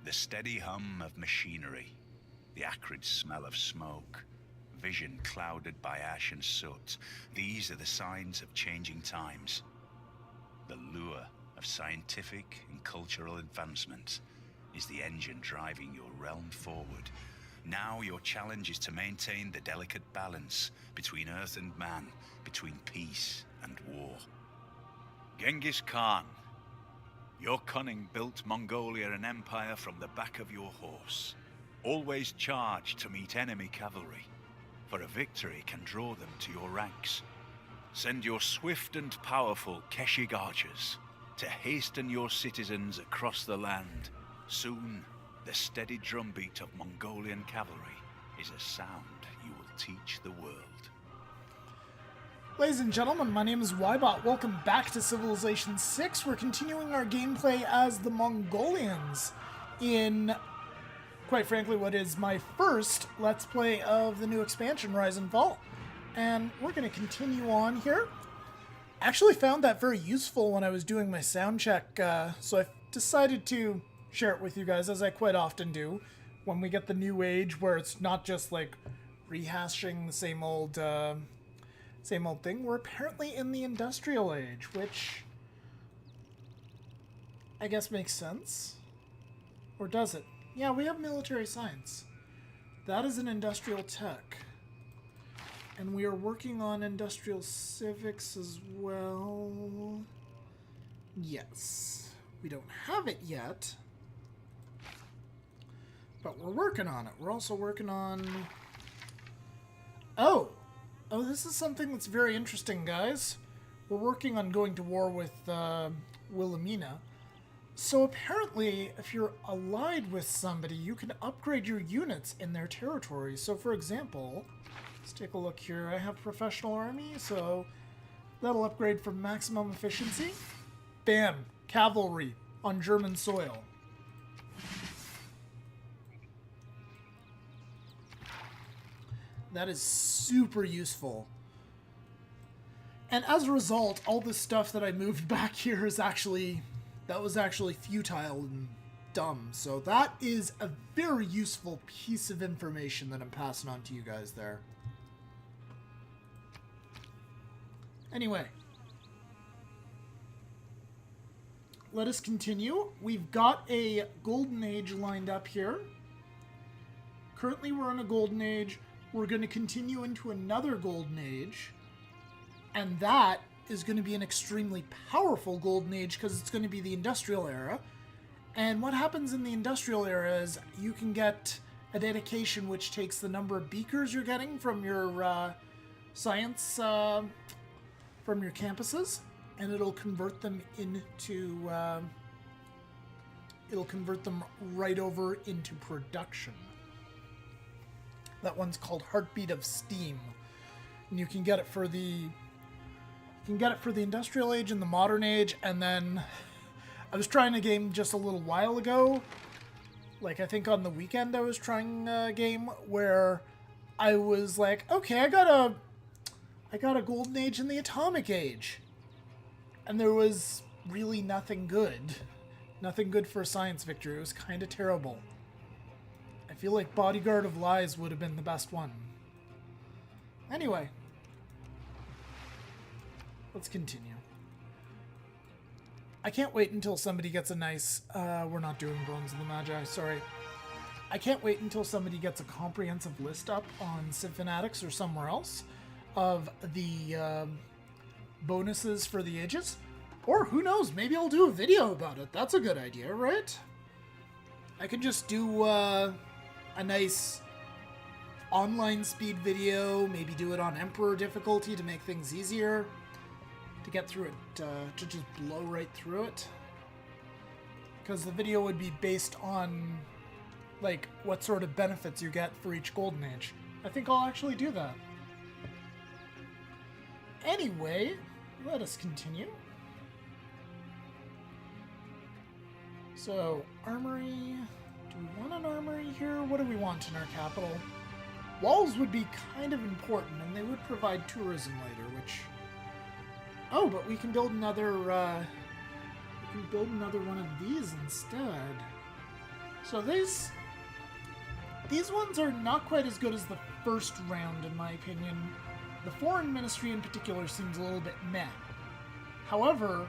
The steady hum of machinery, the acrid smell of smoke, vision clouded by ash and soot, these are the signs of changing times. The lure of scientific and cultural advancement is the engine driving your realm forward. Now your challenge is to maintain the delicate balance between earth and man, between peace and war. Genghis Khan, your cunning built Mongolia an empire from the back of your horse. Always charge to meet enemy cavalry, for a victory can draw them to your ranks. Send your swift and powerful Keshig archers to hasten your citizens across the land. Soon, the steady drumbeat of Mongolian cavalry is a sound you will teach the world. Ladies and gentlemen, my name is Ybot. Welcome back to Civilization 6. We're continuing our gameplay as the Mongolians in, quite frankly, what is my first Let's Play of the new expansion, Rise and Fall. And we're going to continue on here. I actually found that very useful when I was doing my sound check, so I decided to share it with you guys, as I quite often do, when we get the new age, where it's not just like rehashing the same old thing. We're apparently in the industrial age, which I guess makes sense. Or does it? Yeah, we have military science. That is an industrial tech. And we are working on industrial civics as well. Yes. We don't have it yet, but we're working on it. We're also working on... Oh, this is something that's very interesting, guys. We're working on going to war with Wilhelmina. So apparently, if you're allied with somebody, you can upgrade your units in their territory. So for example, let's take a look here. I have professional army, so that'll upgrade for maximum efficiency. Bam! Cavalry on German soil. That is super useful. And as a result, all this stuff that I moved back here is actually... that was actually futile and dumb. So that is a very useful piece of information that I'm passing on to you guys there. Anyway. Let us continue. We've got a golden age lined up here. Currently we're in a golden age. We're going to continue into another golden age. And that is going to be an extremely powerful golden age because it's going to be the industrial era. And what happens in the industrial era is you can get a dedication which takes the number of beakers you're getting from your science, from your campuses, and it'll convert them into, it'll convert them right over into production. That one's called Heartbeat of Steam. And you can get it for the industrial age and the modern age. And then I was trying a game just a little while ago. Like, I think on the weekend I was trying a game where I was like, okay, I got a golden age in the atomic age. And there was really nothing good. Nothing good for a science victory. It was kind of terrible. I feel like Bodyguard of Lies would have been the best one. Anyway. Let's continue. I can't wait until somebody gets a nice... we're not doing Bones of the Magi, sorry. I can't wait until somebody gets a comprehensive list up on Civ Fanatics or somewhere else of the bonuses for the ages. Or who knows, maybe I'll do a video about it. That's a good idea, right? I could just do a nice online speed video, maybe do it on Emperor difficulty to make things easier. To get through it, to just blow right through it. Because the video would be based on, like, what sort of benefits you get for each Golden Age. I think I'll actually do that. Anyway, let us continue. So, armory. Do we want an armory here? What do we want in our capital? Walls would be kind of important, and they would provide tourism later, which... Oh, but we can build another, one of these instead. So these ones are not quite as good as the first round, in my opinion. The Foreign Ministry in particular seems a little bit meh. However,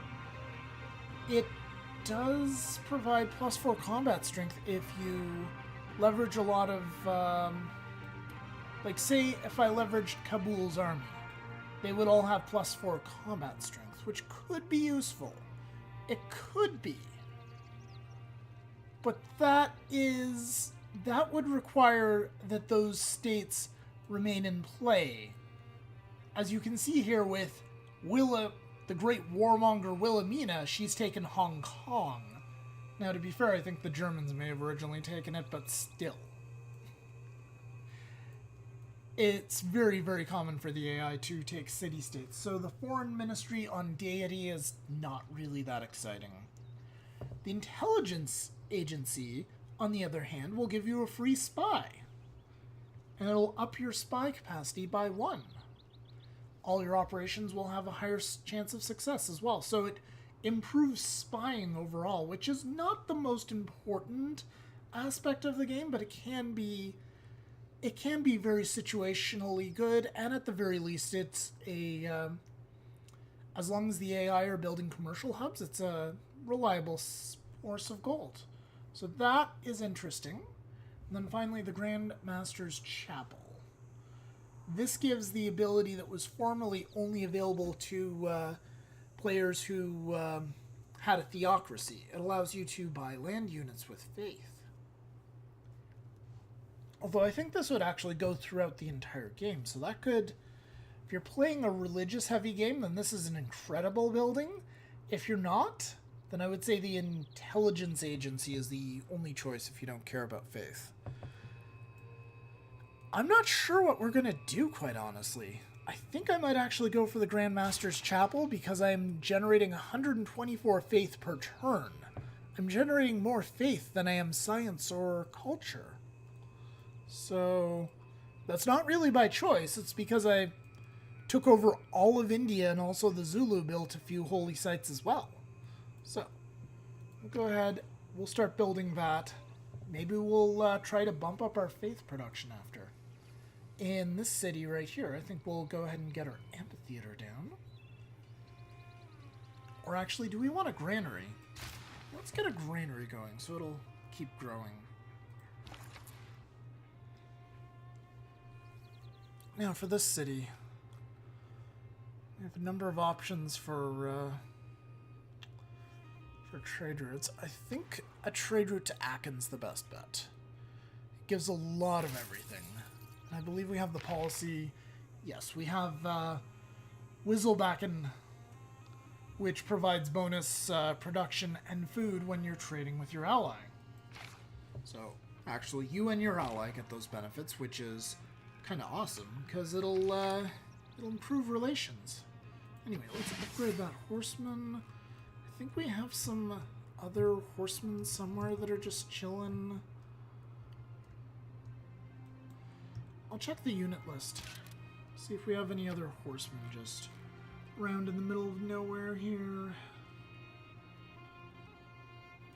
it does provide +4 combat strength if you leverage a lot of, like say if I leveraged Kabul's army, they would all have +4 combat strength, which could be useful. It could be. But that would require that those states remain in play. As you can see here with the great warmonger Wilhelmina, she's taken Hong Kong. Now, to be fair, I think the Germans may have originally taken it, but still. It's very, very common for the AI to take city-states, so the Foreign Ministry on Deity is not really that exciting. The Intelligence Agency, on the other hand, will give you a free spy. And it'll up your spy capacity by 1. All your operations will have a higher chance of success as well. So it improves spying overall, which is not the most important aspect of the game, but it can be very situationally good, and at the very least, it's as long as the AI are building commercial hubs, it's a reliable source of gold. So that is interesting. And then finally, the Grand Master's Chapel. This gives the ability that was formerly only available to players who had a theocracy. It allows you to buy land units with faith. Although I think this would actually go throughout the entire game, so that could... If you're playing a religious-heavy game, then this is an incredible building. If you're not, then I would say the Intelligence Agency is the only choice if you don't care about faith. I'm not sure what we're going to do, quite honestly. I think I might actually go for the Grand Master's Chapel because I'm generating 124 faith per turn. I'm generating more faith than I am science or culture. So, that's not really by choice. It's because I took over all of India, and also the Zulu built a few holy sites as well. So, we'll go ahead. We'll start building that. Maybe we'll try to bump up our faith production after. In this city right here, I think we'll go ahead and get our amphitheater down. Or actually, do we want a granary? Let's get a granary going so it'll keep growing. Now for this city, we have a number of options for trade routes. I think a trade route to Aken's the best bet. It gives a lot of everything. And I believe we have the policy. Yes, we have Wizzlebacken, which provides bonus production and food when you're trading with your ally. So actually, you and your ally get those benefits, which is kind of awesome because it'll improve relations. Anyway, let's upgrade that horseman. I think we have some other horsemen somewhere that are just chilling. I'll check the unit list. See if we have any other horsemen just around in the middle of nowhere here.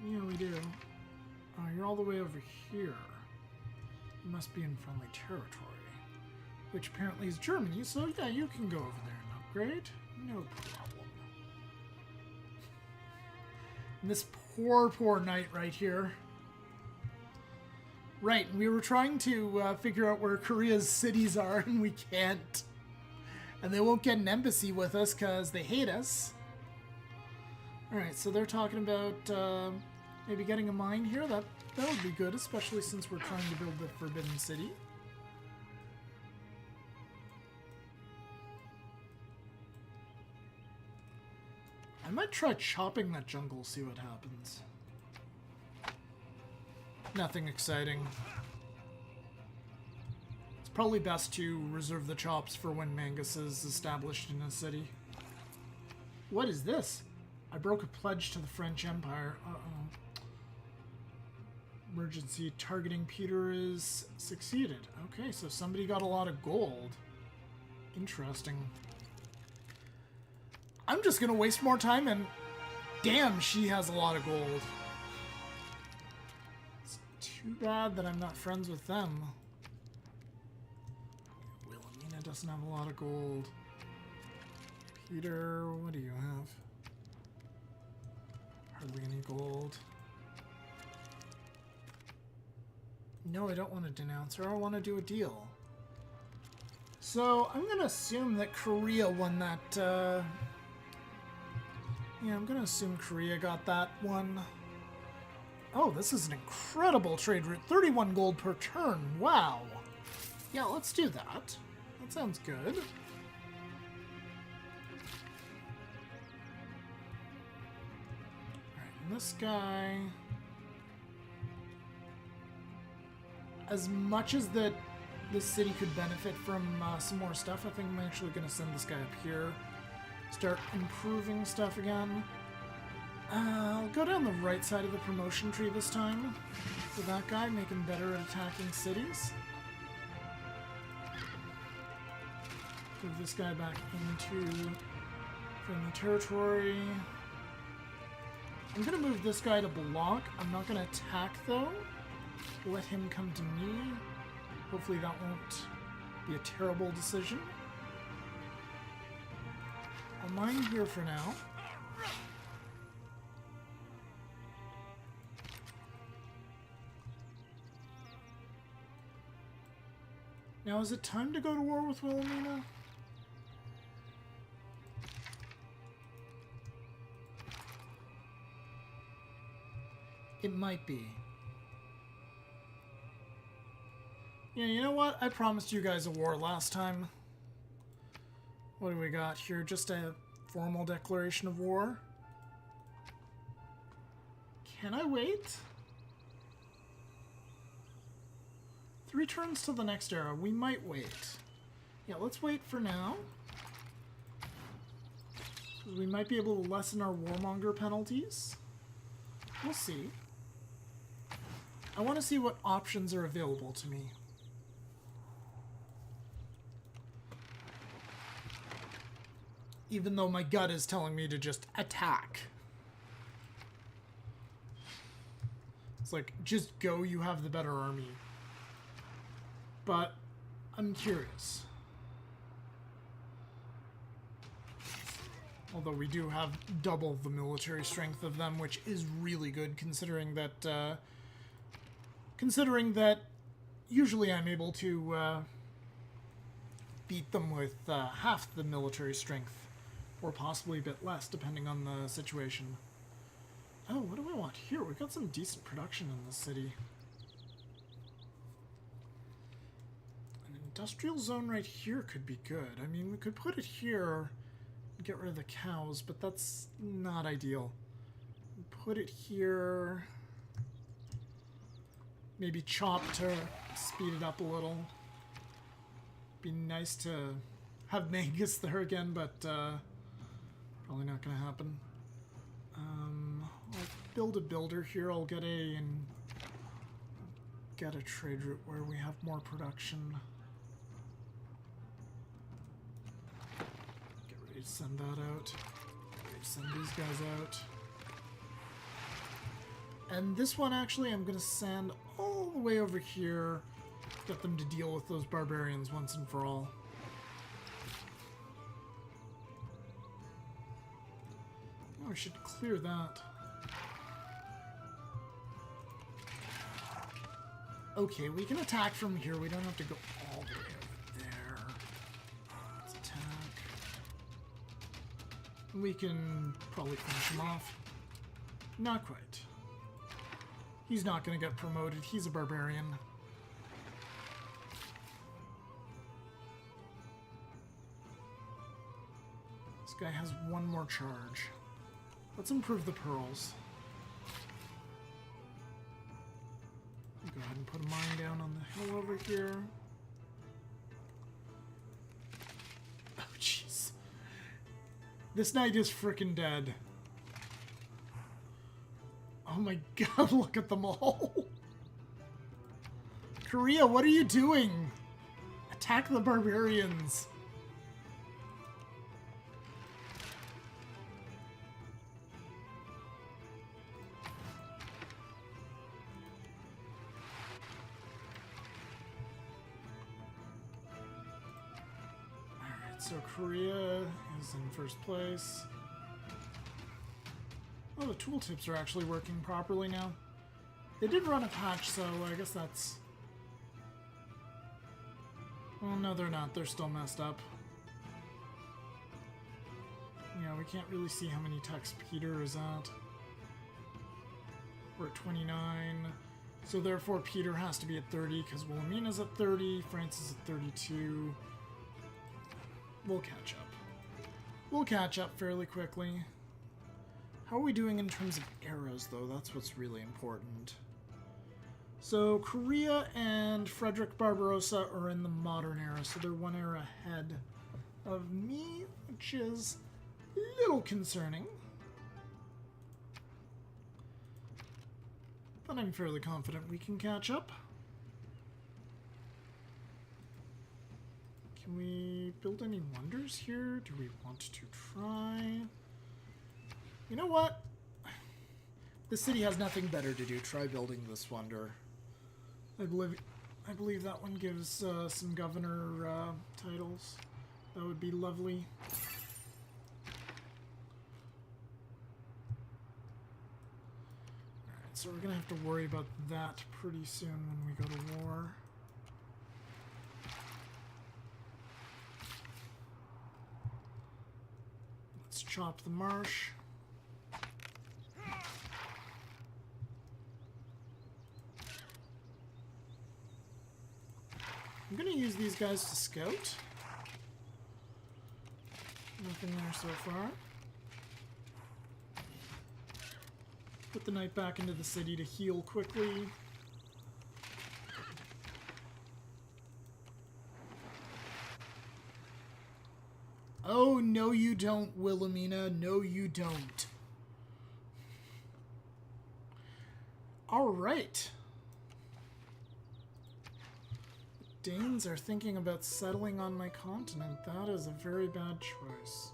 Yeah, we do. Oh, you're all the way over here. You must be in friendly territory. Which apparently is Germany, so yeah, you can go over there and upgrade. No problem. And this poor knight right here. Right, we were trying to figure out where Korea's cities are, and we can't. And they won't get an embassy with us because they hate us. Alright, so they're talking about maybe getting a mine here. That would be good, especially since we're trying to build the Forbidden City. I might try chopping that jungle, see what happens. Nothing exciting. It's probably best to reserve the chops for when Mangus is established in a city. What is this? I broke a pledge to the French Empire. Uh-oh. Emergency targeting Peter is succeeded. Okay, so somebody got a lot of gold. Interesting. I'm just gonna waste more time and damn, she has a lot of gold. Too bad that I'm not friends with them. Wilhelmina doesn't have a lot of gold. Peter, what do you have? Hardly any gold. No, I don't want to denounce her. I want to do a deal. So, I'm going to assume that Korea won that, yeah, I'm going to assume Korea got that one. Oh, this is an incredible trade route. 31 gold per turn. Wow. Yeah, let's do that. That sounds good. Alright, and this guy... As much as that this city could benefit from some more stuff, I think I'm actually going to send this guy up here. Start improving stuff again. I'll go down the right side of the promotion tree this time for that guy, make him better at attacking cities. Move this guy back into friendly territory. I'm going to move this guy to block. I'm not going to attack, though. Let him come to me. Hopefully that won't be a terrible decision. I'll mine here for now. Now, is it time to go to war with Wilhelmina? It might be. Yeah, you know what? I promised you guys a war last time. What do we got here? Just a formal declaration of war? Can I wait? 3 turns to the next era. We might wait. Yeah, let's wait for now. Because we might be able to lessen our warmonger penalties. We'll see. I want to see what options are available to me. Even though my gut is telling me to just attack. It's like, just go, you have the better army. But I'm curious. Although we do have double the military strength of them, which is really good considering that usually I'm able to beat them with half the military strength. Or possibly a bit less, depending on the situation. Oh, what do I want here? We've got some decent production in this city. An industrial zone right here could be good. I mean, we could put it here and get rid of the cows, but that's not ideal. Put it here. Maybe chop to speed it up a little. Be nice to have Mangus there again, but probably not going to happen. I'll build a builder here. I'll get a trade route where we have more production. Get ready to send that out. Get ready to send these guys out. And this one, actually, I'm going to send all the way over here. Get them to deal with those barbarians once and for all. Oh, I should clear that. Okay, we can attack from here. We don't have to go all the way over there. Let's attack. We can probably finish him off. Not quite. He's not going to get promoted. He's a barbarian. This guy has one more charge. Let's improve the pearls. Go ahead and put a mine down on the hill over here. Oh, jeez. This knight is frickin' dead. Oh my god, look at them all. Korea, what are you doing? Attack the barbarians. so Korea is in first place. Oh, the tooltips are actually working properly now. They did run a patch, so I guess that's... Well, no, they're not. They're still messed up. Yeah, we can't really see how many techs Peter is at. We're at 29. So therefore Peter has to be at 30 because Wilhelmina's at 30, France is at 32. We'll catch up. We'll catch up fairly quickly. How are we doing in terms of eras, though? That's what's really important. So Korea and Frederick Barbarossa are in the modern era, so they're one era ahead of me, which is a little concerning. But I'm fairly confident we can catch up. Can we build any wonders here? Do we want to try? You know what? The city has nothing better to do. Try building this wonder. I believe that one gives some governor titles. That would be lovely. Alright, so we're going to have to worry about that pretty soon when we go to war. Let's chop the marsh. I'm going to use these guys to scout. Nothing there so far. Put the knight back into the city to heal quickly. Oh, no you don't, Wilhelmina. No you don't. Alright. Danes are thinking about settling on my continent. That is a very bad choice.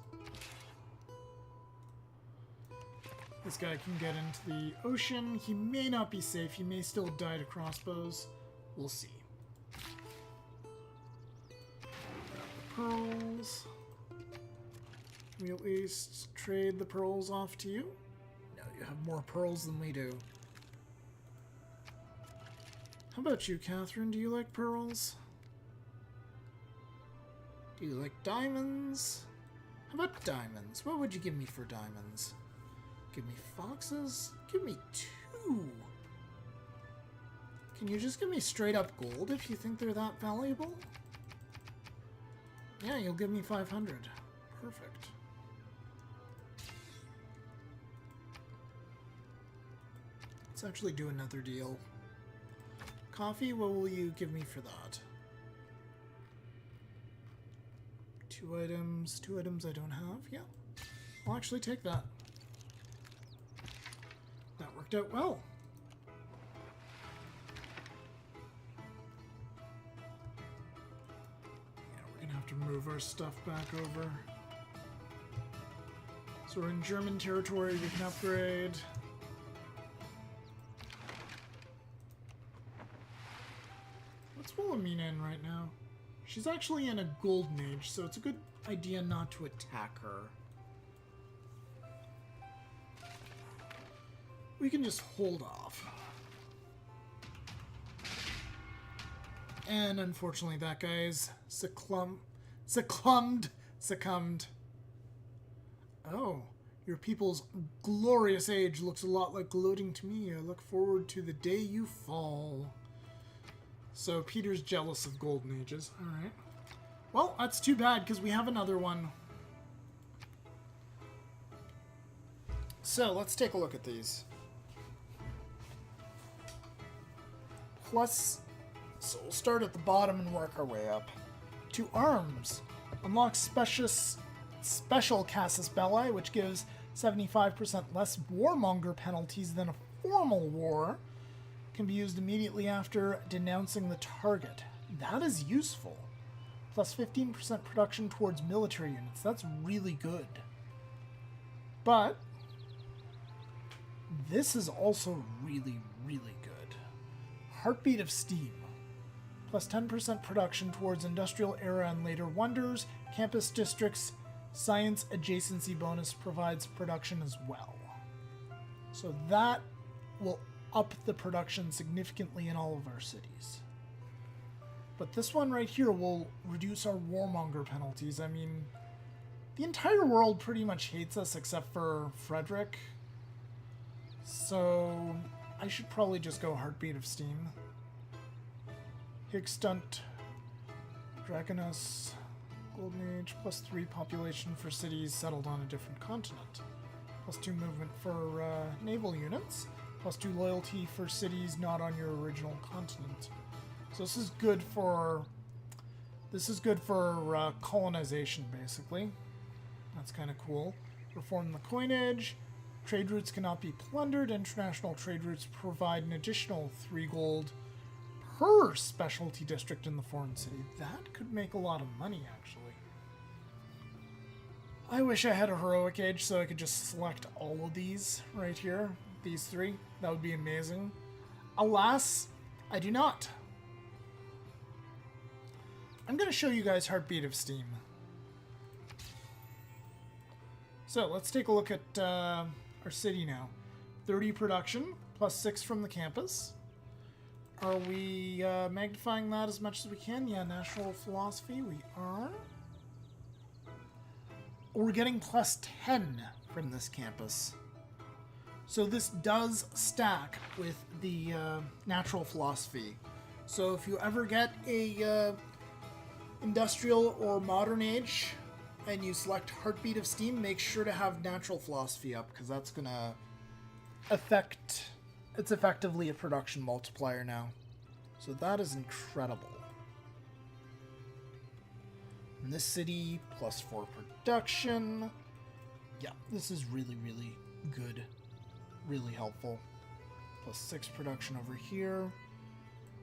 This guy can get into the ocean. He may not be safe. He may still die to crossbows. We'll see. Grab the pearls. We at least trade the pearls off to you. No, you have more pearls than we do. How about you, Catherine? Do you like pearls? Do you like diamonds? How about diamonds? What would you give me for diamonds? Give me foxes? Give me 2. Can you just give me straight up gold if you think they're that valuable? Yeah, you'll give me 500. Perfect. Let's actually do another deal. Coffee, what will you give me for that? 2 items. 2 items I don't have. Yeah. I'll actually take that. That worked out well. Yeah, we're going to have to move our stuff back over. So we're in German territory. We can upgrade. What's Wilhelmina in right now? She's actually in a golden age, so it's a good idea not to attack her. We can just hold off. And unfortunately that guy's succumbed. Oh, your people's glorious age looks a lot like gloating to me. I look forward to the day you fall. So Peter's jealous of golden ages. Alright. Well, that's too bad because we have another one. So let's take a look at these. Plus, so we'll start at the bottom and work our way up. To arms. Unlock special Casus Belli, which gives 75% less warmonger penalties than a formal war. Can be used immediately after denouncing the target. That is useful. Plus 15% production towards military units. That's really good. But this is also really, really good. Heartbeat of Steam. Plus 10% production towards industrial era and later wonders. Campus districts science adjacency bonus provides production as well. So that will up the production significantly in all of our cities. But this one right here will reduce our warmonger penalties. I mean, the entire world pretty much hates us except for Frederick. So I should probably just go Heartbeat of Steam. Hig Stunt, Dragonus, Golden Age, plus 3 population for cities settled on a different continent. Plus 2 movement for naval units. Plus 2 loyalty for cities not on your original continent. So this is good for colonization, basically. That's kind of cool. Reform the coinage. Trade routes cannot be plundered. International trade routes provide an additional 3 gold per specialty district in the foreign city. That could make a lot of money, actually. I wish I had a heroic age so I could just select all of these right here. These 3. That would be amazing. Alas, I do not. I'm going to show you guys Heartbeat of Steam. So let's take a look at our city now. 30 production, plus 6 from the campus. Are we magnifying that as much as we can? Yeah, natural philosophy, we are. We're getting plus 10 from this campus. So this does stack with the natural philosophy. So if you ever get a industrial or modern age and you select Heartbeat of Steam, make sure to have natural philosophy up, because that's going to affect... It's effectively a production multiplier now. So that is incredible. In this city, plus 4 production. Yeah, this is really, really good. Really helpful. Plus 6 production over here.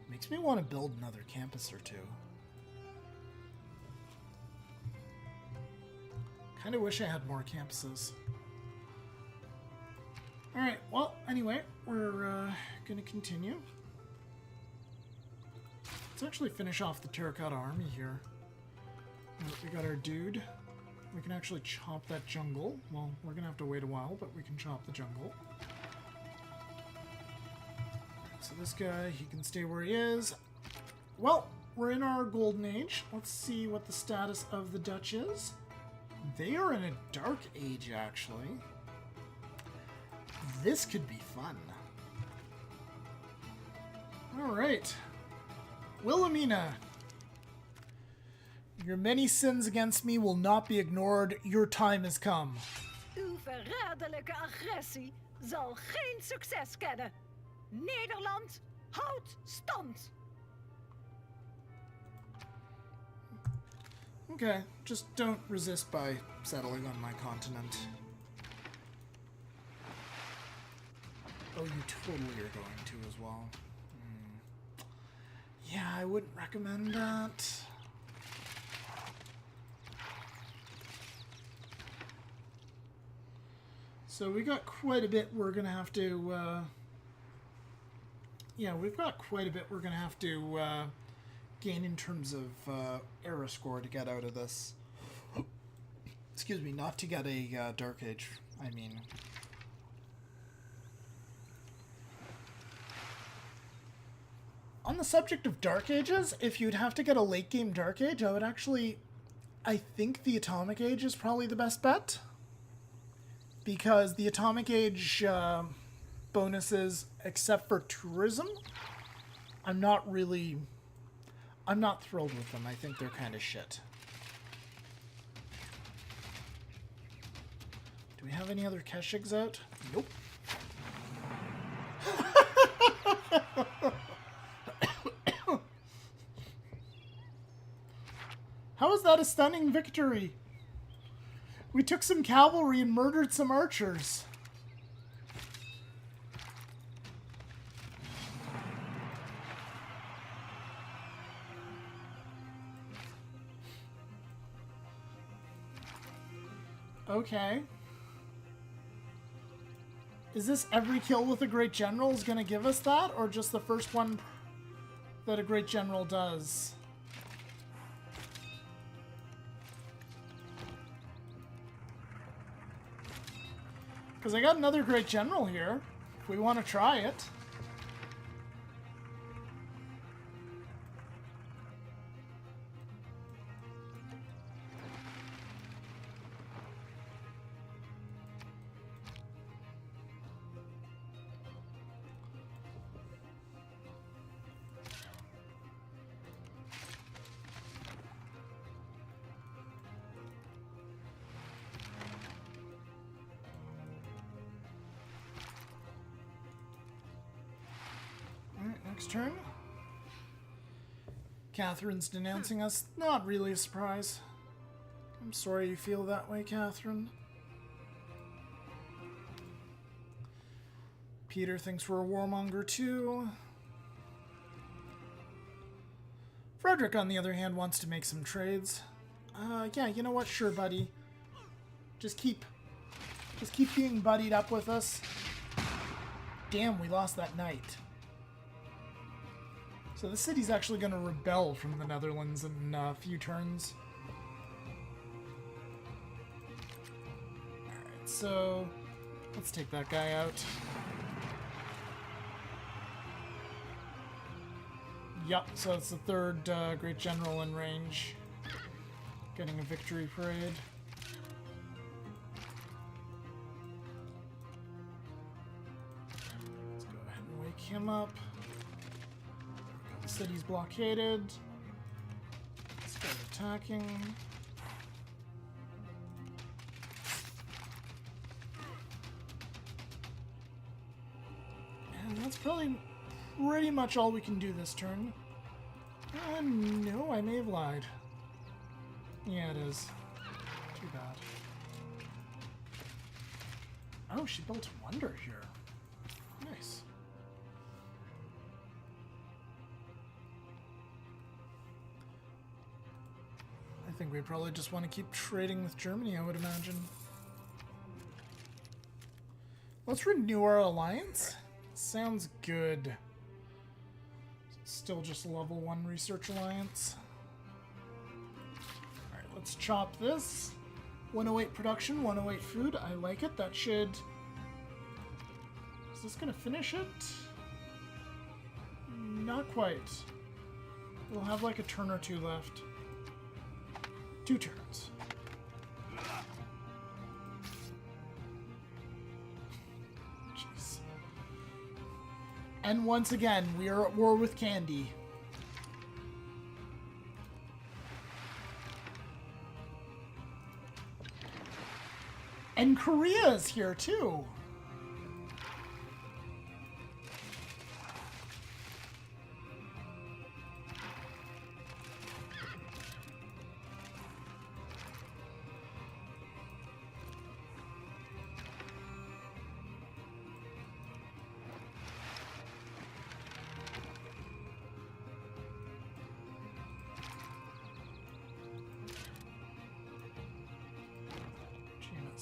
Makes me want to build another campus or 2. Kind of wish I had more campuses. Alright, well, anyway, we're going to continue. Let's actually finish off the Terracotta Army here. We got our dude. We can actually chop that jungle. Well, we're going to have to wait a while, but we can chop the jungle. So this guy, he can stay where he is. Well, we're in our golden age. Let's see what the status of the Dutch is. They are in a dark age, actually. This could be fun. Alright. Wilhelmina. Your many sins against me will not be ignored. Your time has come. Uw verraderlijke agressie zal geen succes kennen. Nederland, houd stand! Okay, just don't resist by settling on my continent. Oh, you totally are going to as well. Yeah, I wouldn't recommend that. So we got quite a bit we're going to have to... yeah, we've got quite a bit we're going to have to gain in terms of era score to get out of this. Excuse me, not to get a Dark Age, I mean. On the subject of Dark Ages, if you'd have to get a late game Dark Age, I would actually... I think the Atomic Age is probably the best bet. Because the Atomic Age bonuses, except for tourism, I'm not thrilled with them. I think they're kind of shit. Do we have any other Keshigs out? Nope. How is that a stunning victory? We took some cavalry and murdered some archers. Okay. Is this every kill with a great general is going to give us that, or just the first one that a great general does. Because I got another great general here, if we want to try it. Next turn. Catherine's denouncing us. Not really a surprise. I'm sorry you feel that way, Catherine. Peter thinks we're a warmonger too. Frederick, on the other hand, wants to make some trades. Yeah, you know what? Sure, buddy. Just keep being buddied up with us. Damn, we lost that knight. So the city's actually going to rebel from the Netherlands in a few turns. Alright, so let's take that guy out. Yup, so it's the third great general in range. Getting a victory parade. Let's go ahead and wake him up. The city's blockaded. Let's start attacking. And that's probably pretty much all we can do this turn. No, I may have lied. Yeah, it is. Too bad. Oh, she built a wonder here. Nice. I think we probably just want to keep trading with Germany, I would imagine. Let's renew our alliance. Sounds good. Still just a level 1 research alliance. Alright, let's chop this. 108 production, 108 food. I like it. That should... Is this going to finish it? Not quite. We'll have like a turn or two left. 2 turns. Jeez. And once again, we are at war with Candy. And Korea is here too.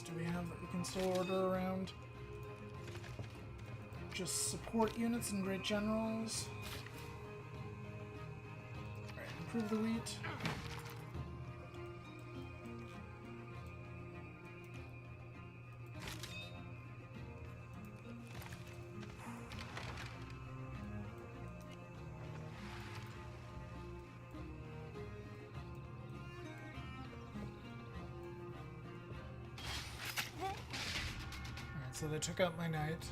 Do we have that we can still order around? Just support units and great generals. Alright, improve the wheat. So they took out my knight.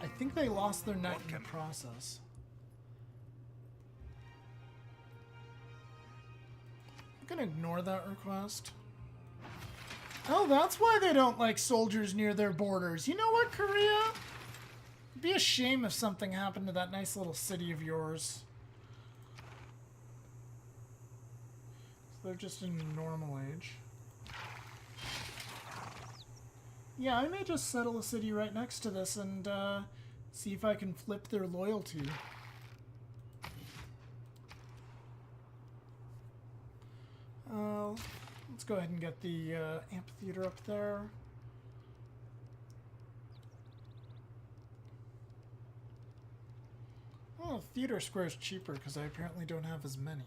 I think they lost their knight in the process. I'm gonna ignore that request. Oh, that's why they don't like soldiers near their borders. You know what, Korea? It'd be a shame if something happened to that nice little city of yours. So they're just in normal age. Yeah, I may just settle a city right next to this and see if I can flip their loyalty. Let's go ahead and get the amphitheater up there. Oh, Theater Square is cheaper because I apparently don't have as many.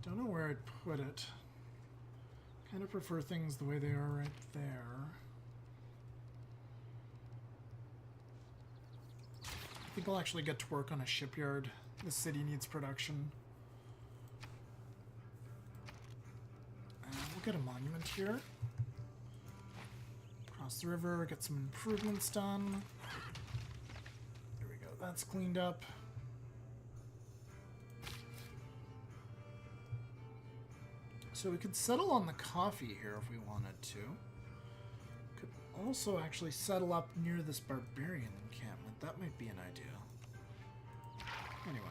Don't know where I'd put it. Kind of prefer things the way they are right there. I think I'll actually get to work on a shipyard. The city needs production. We'll get a monument here. Cross the river, get some improvements done. There we go, that's cleaned up. So we could settle on the coffee here if we wanted to. Could also actually settle up near this barbarian encampment. That might be an idea. Anyway.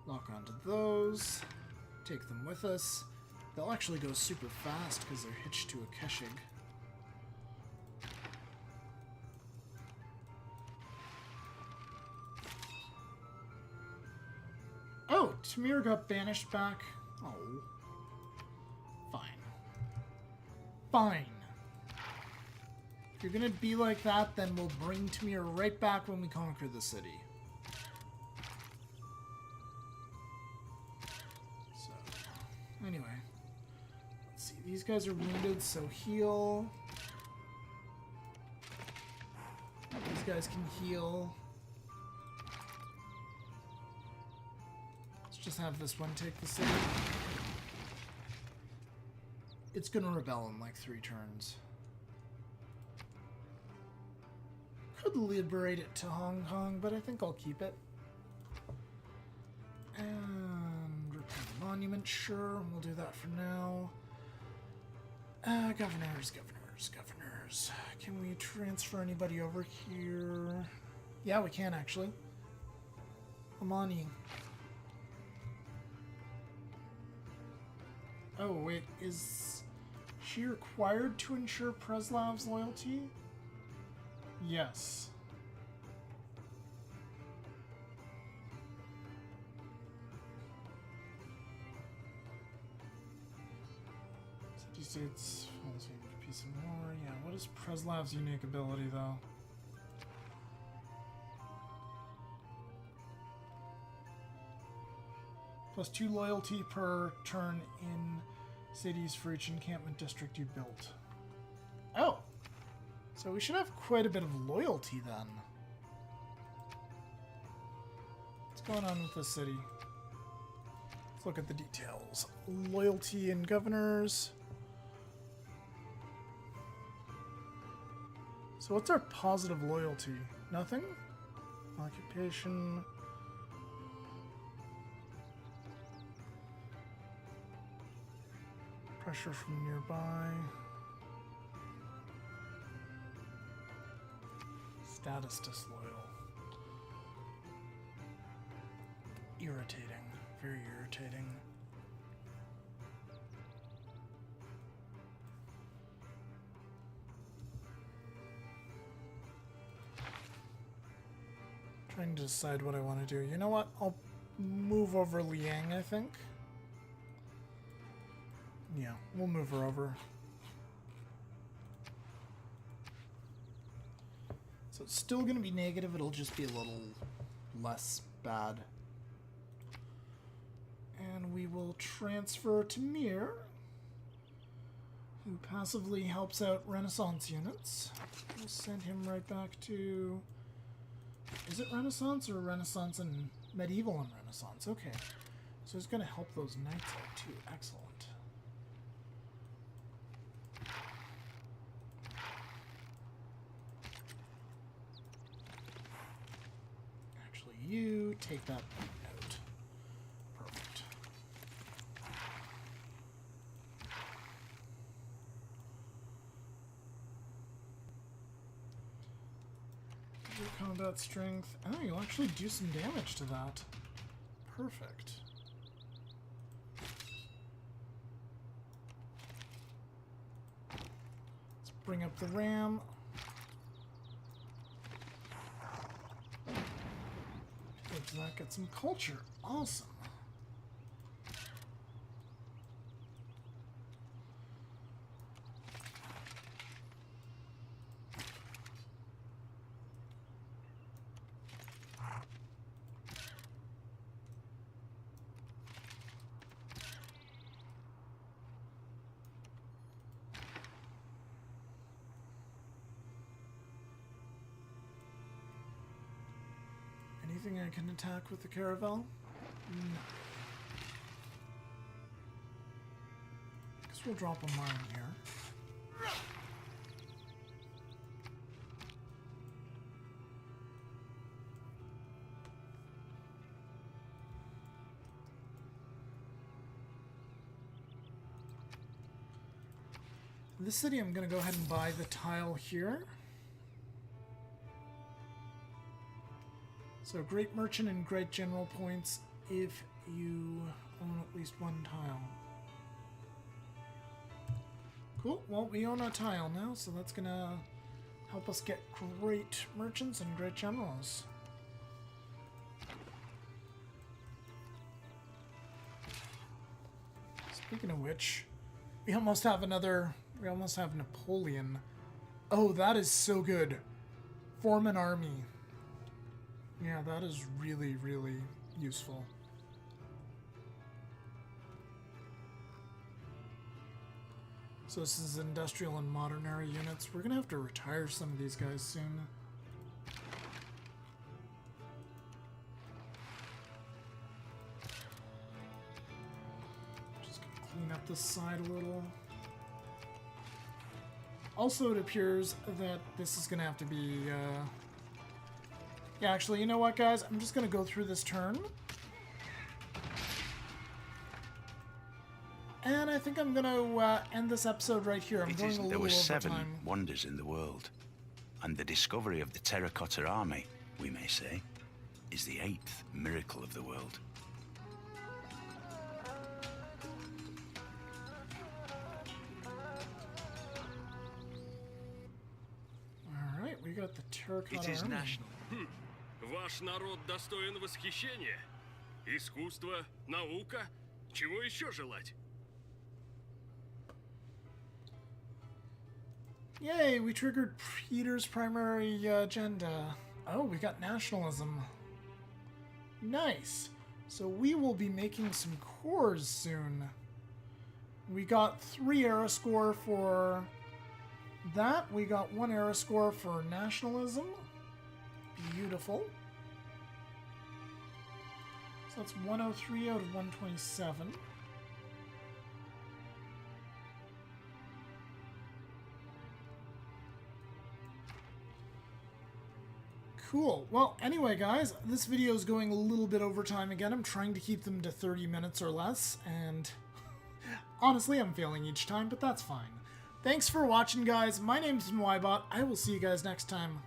Lock onto those. Take them with us. They'll actually go super fast because they're hitched to a Keshig. Oh, Tamir got banished back. Oh. Fine. Fine. If you're gonna be like that, then we'll bring Tamir right back when we conquer the city. So, anyway. Let's see. These guys are wounded, so heal. These guys can heal. Let's just have this one take the city. It's gonna rebel in like 3 turns. Could liberate it to Hong Kong, but I think I'll keep it. And repair the monument, sure, we'll do that for now. Governors. Can we transfer anybody over here? Yeah, we can actually. Amani. Oh, wait, is she required to ensure Preslav's loyalty? Yes. City states, piece of war. Yeah, what is Preslav's unique ability, though? +2 loyalty per turn in cities for each encampment district you built. Oh! So we should have quite a bit of loyalty then. What's going on with this city? Let's look at the details. Loyalty and governors. So what's our positive loyalty? Nothing? Occupation. Pressure from nearby. Status disloyal. Irritating. Very irritating. Trying to decide what I want to do. You know what? I'll move over Liang, I think. Yeah, we'll move her over. So it's still going to be negative, it'll just be a little less bad. And we will transfer to Mir, who passively helps out Renaissance units. We'll send him right back to... Is it Renaissance or Renaissance and Medieval and Renaissance? Okay. So he's going to help those knights out too. Excellent. You take that out. Perfect. Your combat strength. Oh, you'll actually do some damage to that. Perfect. Let's bring up the RAM. Does that get some culture? Awesome. Anything I can attack with the caravel? No. Guess we'll drop a mine here. This city, I'm going to go ahead and buy the tile here. So Great Merchant and Great General points if you own at least one tile. Cool, well we own a tile now, so that's going to help us get Great Merchants and Great Generals. Speaking of which, we almost have Napoleon. Oh, that is so good. Form an army. Yeah, that is really, really useful. So this is industrial and modern era units. We're going to have to retire some of these guys soon. Just going to clean up this side a little. Also, it appears that this is going to have to be... Yeah, actually, you know what, guys? I'm just going to go through this turn. And I think I'm going to end this episode right here. I'm going a little There were over 7 time. wonders in the world. And the discovery of the terracotta army, we may say, is the 8th miracle of the world. Alright, we got the terracotta It is army. national. Ваш народ достоин восхищения. Искусство, наука. Чего еще желать? Yay, we triggered Peter's primary agenda. Oh, we got nationalism. Nice. So we will be making some cores soon. We got 3 era score for that. We got 1 era score for nationalism. Beautiful. So that's 103 out of 127. Cool. Well, anyway, guys, this video is going a little bit over time again. I'm trying to keep them to 30 minutes or less, and honestly, I'm failing each time, but that's fine. Thanks for watching, guys. My name's Ybot. I will see you guys next time.